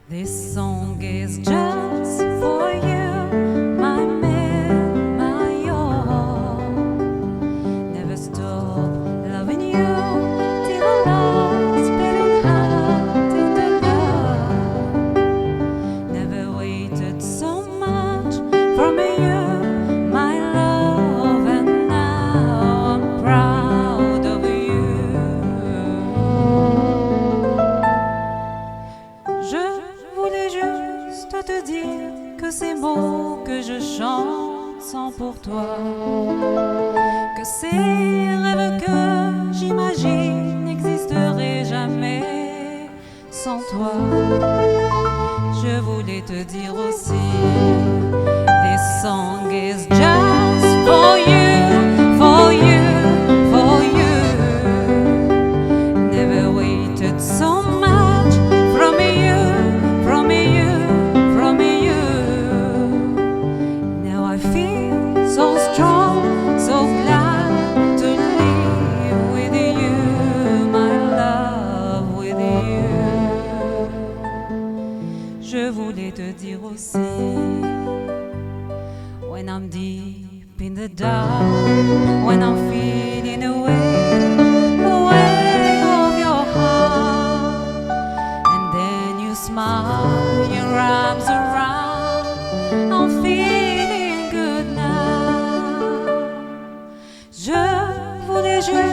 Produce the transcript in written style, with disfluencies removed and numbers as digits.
This song is just for you, my man, my all. Never stop loving you till the last beating heart in the love. Never waited so much from you, my love, and now I'm proud of you. Je voulais juste te dire que ces mots que je chante sont pour toi, que ces rêves que j'imagine n'existeraient jamais sans toi. Je voulais te dire aussi, this song is just for you, for you, for you. Never waited so much from you, from you, from you. Now I feel so strong, so glad to live with you, my love, with you. Je voulais te dire aussi, when I'm deep in the dark, when I'm feeling away of your heart, and then you smile, your arms around, I'm feeling good now. Je voulais juste